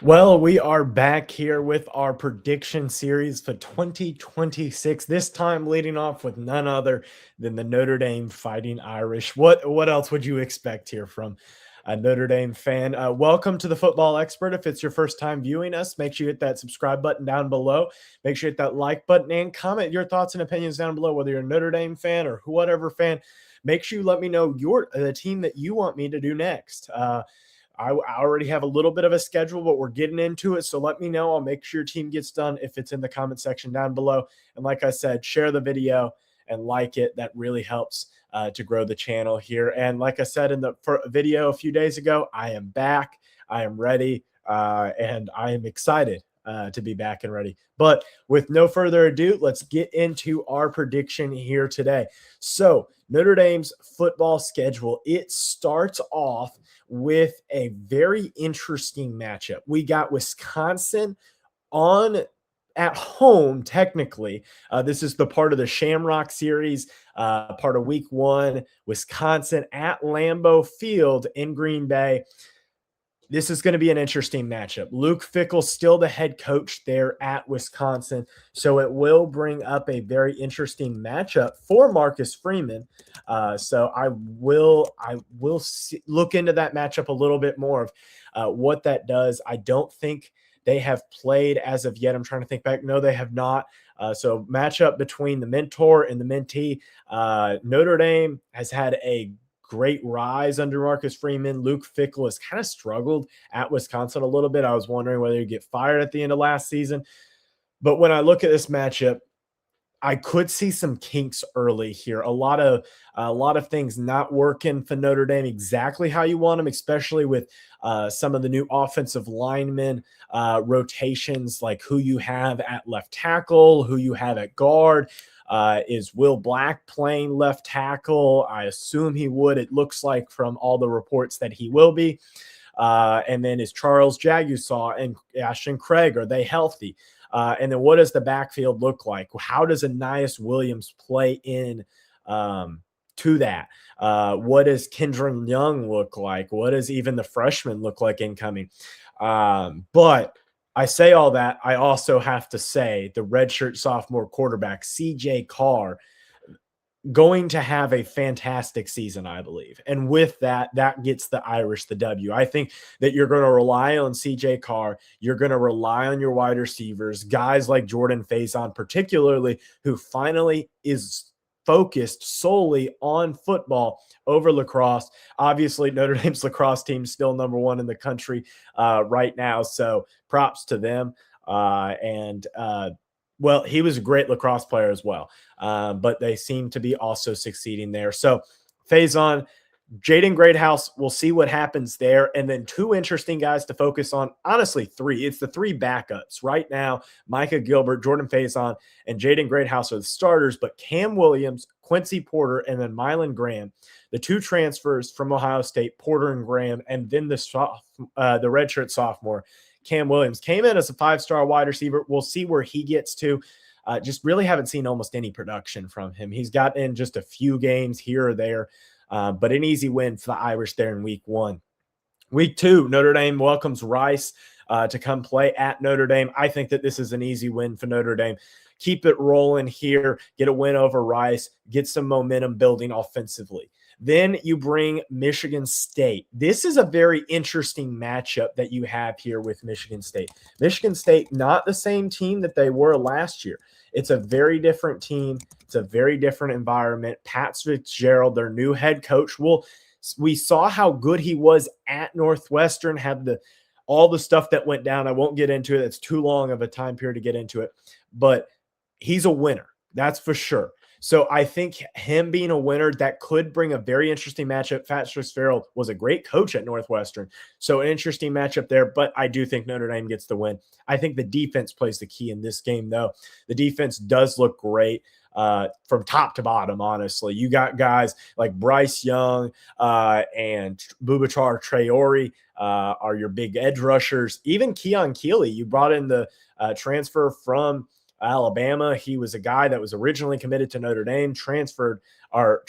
Well, we are back here with our prediction series for 2026. This time leading off with none other than the Notre Dame Fighting Irish. What else would you expect here from a Notre Dame fan? Welcome to the Football Expert. If it's your first time viewing us, make sure you hit that subscribe button down below. Make sure you hit that like button and comment your thoughts and opinions down below, whether you're a Notre Dame fan or whatever fan. Make sure you let me know your the team that you want me to do next. I already have a little bit of a schedule, but we're getting into it. So let me know. I'll make sure your team gets done if it's in the comment section down below. And like I said, share the video and like it. That really helps to grow the channel here. And like I said in the video a few days ago, I am back. I am ready. And I am excited to be back and ready. But with no further ado, let's get into our prediction here today. So Notre Dame's football schedule, it starts off with a very interesting matchup. We got Wisconsin on at home, technically. This is the part of the Shamrock series, part of week one. Wisconsin at Lambeau Field in Green Bay. This is going to be an interesting matchup. Luke Fickell's still the head coach there at Wisconsin, so it will bring up a very interesting matchup for Marcus Freeman. So I will look into that matchup a little bit more of what that does. I don't think they have played as of yet. I'm trying to think back. No, they have not. So matchup between the mentor and the mentee. Notre Dame has had a great rise under Marcus Freeman. Luke Fickell has kind of struggled at Wisconsin a little bit. I was wondering whether he'd get fired at the end of last season. But when I look at this matchup, I could see some kinks early here. A lot of things not working for Notre Dame exactly how you want them, especially with some of the new offensive linemen rotations, like who you have at left tackle, who you have at guard. Is Will Black playing left tackle? I assume he would. It looks like from all the reports that he will be. And then is Charles Jagusaw and Ashton Craig, are they healthy? And then what does the backfield look like? How does Anais Williams play in to that? What does Kendron Young look like? What does even the freshman look like incoming? But I say all that. I also have to say the redshirt sophomore quarterback, CJ Carr, going to have a fantastic season, I believe. And with that, that gets the Irish the W. I think that you're going to rely on CJ Carr. You're going to rely on your wide receivers, guys like Jordan Faison, particularly, who finally is focused solely on football over lacrosse. Obviously, Notre Dame's lacrosse team is still number one in the country right now. So props to them. Well, he was a great lacrosse player as well, but they seem to be also succeeding there. So Faison, Jaden Greathouse, we'll see what happens there. And then two interesting guys to focus on. Honestly, three. It's the three backups. Right now, Micah Gilbert, Jordan Faison, and Jaden Greathouse are the starters, but Cam Williams, Quincy Porter, and then Mylan Graham, the two transfers from Ohio State, Porter and Graham, and then the redshirt sophomore, Cam Williams, came in as a five-star wide receiver. We'll see where he gets to. Just really haven't seen almost any production from him. He's gotten in just a few games here or there, but an easy win for the Irish there in week one. Week two, Notre Dame welcomes Rice to come play at Notre Dame. I think that this is an easy win for Notre Dame. Keep it rolling here, get a win over Rice, get some momentum building offensively. Then you bring Michigan State. This is a very interesting matchup that you have here with Michigan State. Michigan State, not the same team that they were last year. It's a very different team. It's a very different environment. Pat Fitzgerald, their new head coach, we saw how good he was at Northwestern, had all the stuff that went down. I won't get into it. It's too long of a time period to get into it. But he's a winner. That's for sure. So I think him being a winner, that could bring a very interesting matchup. Pat Fitzgerald was a great coach at Northwestern. So an interesting matchup there, but I do think Notre Dame gets the win. I think the defense plays the key in this game, though. The defense does look great from top to bottom, honestly. You got guys like Bryce Young and Bubachar Traore are your big edge rushers. Even Keon Keeley, you brought in the transfer from Alabama. He was a guy that was originally committed to Notre Dame, transferred or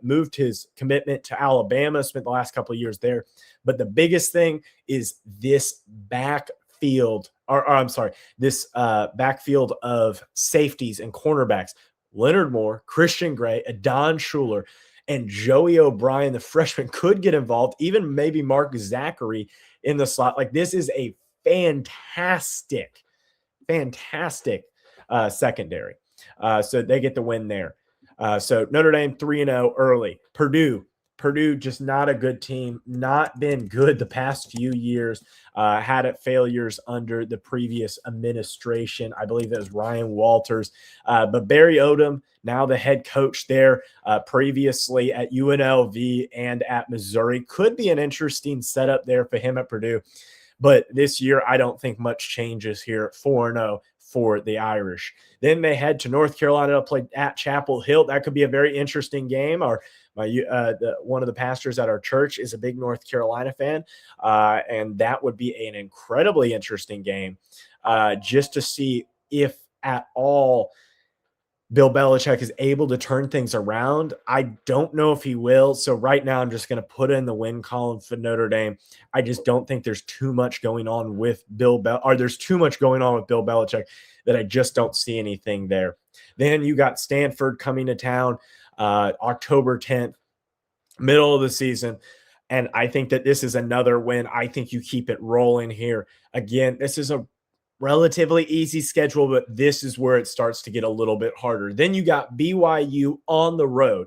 moved his commitment to Alabama, spent the last couple of years there. But the biggest thing is this back backfield, or I'm sorry, this backfield of safeties and cornerbacks, Leonard Moore, Christian Gray, Adon Schuler, and Joey O'Brien, the freshman, could get involved, even maybe Mark Zachary in the slot. Like, this is a fantastic, fantastic secondary. So they get the win there. So Notre Dame 3-0 early. Purdue just not a good team, not been good the past few years, had failures under the previous administration. I believe that was Ryan Walters. But Barry Odom, now the head coach there, previously at UNLV and at Missouri, could be an interesting setup there for him at Purdue. But this year, I don't think much changes here. 4-0 for the Irish. Then they head to North Carolina to play at Chapel Hill. That could be a very interesting game. One of the pastors at our church is a big North Carolina fan, and that would be an incredibly interesting game, just to see if at all Bill Belichick is able to turn things around. I don't know if he will. So right now I'm just going to put in the win column for Notre Dame. I just don't think there's too much going on with there's too much going on with Bill Belichick that I just don't see anything there. Then you got Stanford coming to town, October 10th, middle of the season. And I think that this is another win. I think you keep it rolling here. Again, this is a relatively easy schedule, but this is where it starts to get a little bit harder. Then you got BYU on the road,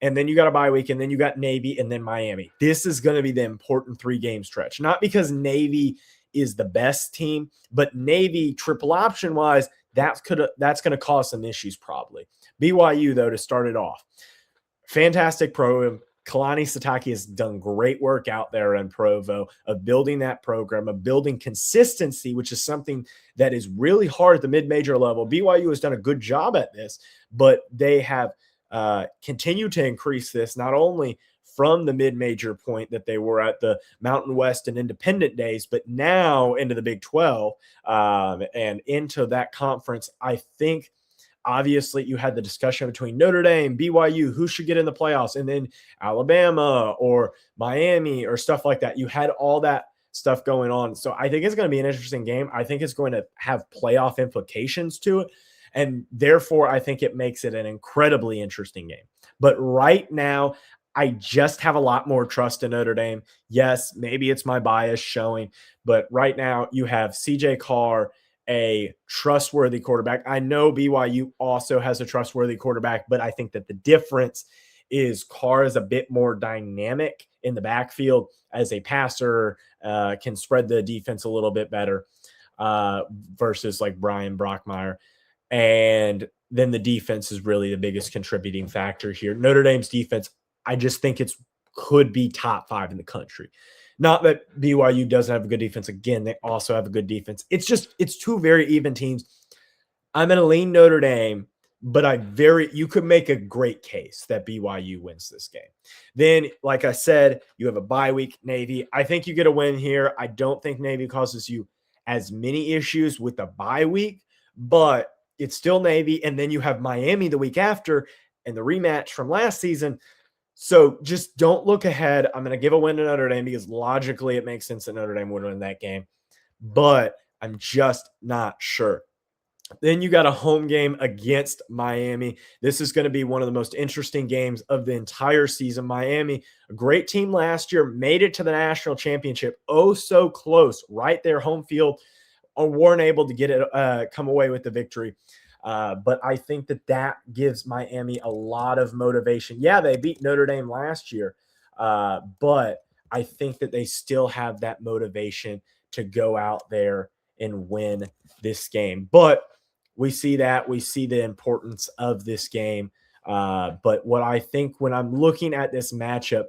and then you got a bye week, and then you got Navy, and then Miami. This is going to be the important 3-game stretch. Not because Navy is the best team, but Navy triple option wise, that's going to cause some issues probably. BYU though, to start it off, fantastic program. Kalani Sitake has done great work out there in Provo of building that program, of building consistency, which is something that is really hard at the mid-major level. BYU has done a good job at this, but they have continued to increase this, not only from the mid-major point that they were at the Mountain West and Independent days, but now into the Big 12 and into that conference. I think obviously you had the discussion between Notre Dame, BYU, who should get in the playoffs, and then Alabama or Miami or stuff like that. You had all that stuff going on. So I think it's going to be an interesting game. I think it's going to have playoff implications to it. And therefore, I think it makes it an incredibly interesting game. But right now, I just have a lot more trust in Notre Dame. Yes, maybe it's my bias showing, but right now you have CJ Carr, a trustworthy quarterback. I know BYU also has a trustworthy quarterback, but I think that the difference is Carr is a bit more dynamic in the backfield as a passer, can spread the defense a little bit better versus like Brian Brockmeyer. And then the defense is really the biggest contributing factor here. Notre Dame's defense, I just think could be top 5 in the country. Not that BYU doesn't have a good defense. Again, they also have a good defense. It's two very even teams. I'm going to lean Notre Dame, but you could make a great case that BYU wins this game. Then, like I said, you have a bye week, Navy. I think you get a win here. I don't think Navy causes you as many issues with the bye week, but it's still Navy. And then you have Miami the week after and the rematch from last season. So just don't look ahead. I'm going to give a win to Notre Dame because logically it makes sense that Notre Dame would win that game, but I'm just not sure. Then you got a home game against Miami. This is going to be one of the most interesting games of the entire season. Miami, a great team last year, made it to the national championship. Oh, so close, right there, home field, weren't able to get it, come away with the victory. But I think that gives Miami a lot of motivation. Yeah, they beat Notre Dame last year, but I think that they still have that motivation to go out there and win this game. But we see the importance of this game. But what I think when I'm looking at this matchup,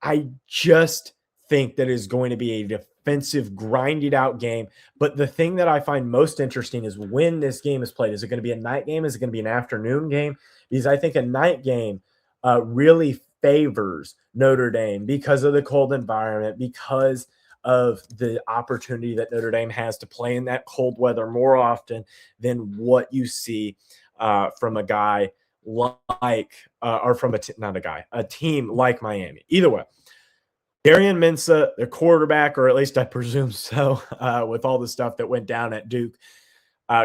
I just think that is going to be a defensive, grinded out game. But the thing that I find most interesting is when this game is played. Is it going to be a night game? Is it going to be an afternoon game? Because I think a night game really favors Notre Dame because of the cold environment, because of the opportunity that Notre Dame has to play in that cold weather more often than what you see from a guy like, or from a team like Miami. Either way, Darian Mensah, their quarterback, or at least I presume so, with all the stuff that went down at Duke.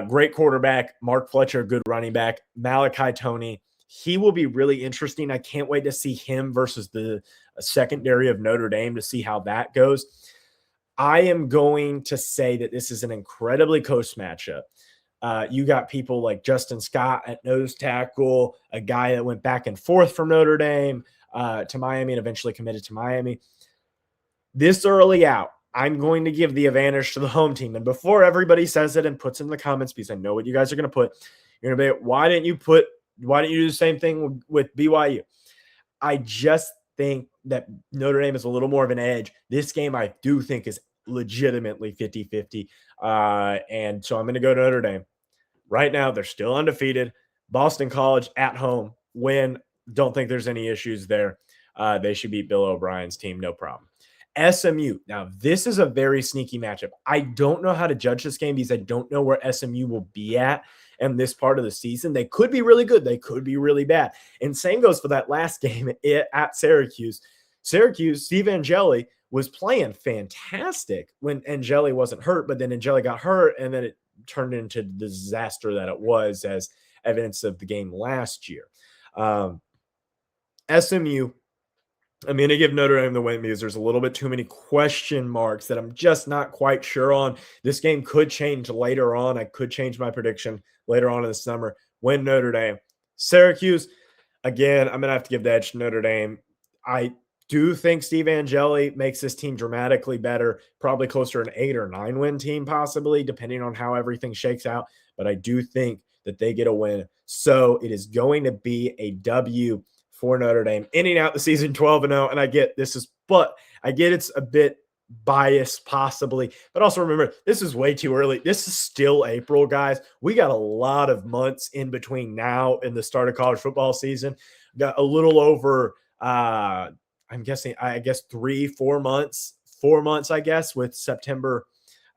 Great quarterback. Mark Fletcher, good running back. Malachi Toney, he will be really interesting. I can't wait to see him versus the secondary of Notre Dame to see how that goes. I am going to say that this is an incredibly close matchup. You got people like Justin Scott at nose tackle, a guy that went back and forth from Notre Dame to Miami and eventually committed to Miami. This early out, I'm going to give the advantage to the home team. And before everybody says it and puts in the comments, because I know what you guys are going to put, you're going to be, why didn't you do the same thing with BYU? I just think that Notre Dame is a little more of an edge. This game, I do think, is legitimately 50-50. And so I'm going to go to Notre Dame. Right now, they're still undefeated. Boston College at home, win. Don't think there's any issues there. They should beat Bill O'Brien's team, no problem. SMU. Now, this is a very sneaky matchup. I don't know how to judge this game because I don't know where SMU will be at in this part of the season. They could be really good. They could be really bad. And same goes for that last game at Syracuse. Syracuse, Steve Angeli was playing fantastic when Angeli wasn't hurt, but then Angeli got hurt, and then it turned into the disaster that it was as evidence of the game last year. SMU, I'm going to give Notre Dame the win because there's a little bit too many question marks that I'm just not quite sure on. This game could change later on. I could change my prediction later on in the summer. Win Notre Dame. Syracuse, again, I'm going to have to give the edge to Notre Dame. I do think Steve Angeli makes this team dramatically better, probably closer to an 8 or 9 win team possibly, depending on how everything shakes out. But I do think that they get a win. So it is going to be a W for Notre Dame, ending out the season 12-0. And I get it's a bit biased possibly, but also remember, this is way too early. This is still April, guys. We got a lot of months in between now and the start of college football season. Got a little over, I'm guessing, 4 months, I guess, with September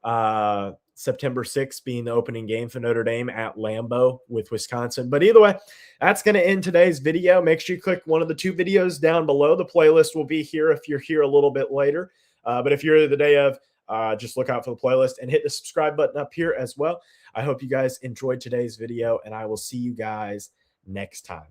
6th being the opening game for Notre Dame at Lambeau with Wisconsin. But either way, that's going to end today's video. Make sure you click one of the 2 videos down below. The playlist will be here if you're here a little bit later. But if you're the day of, just look out for the playlist and hit the subscribe button up here as well. I hope you guys enjoyed today's video, and I will see you guys next time.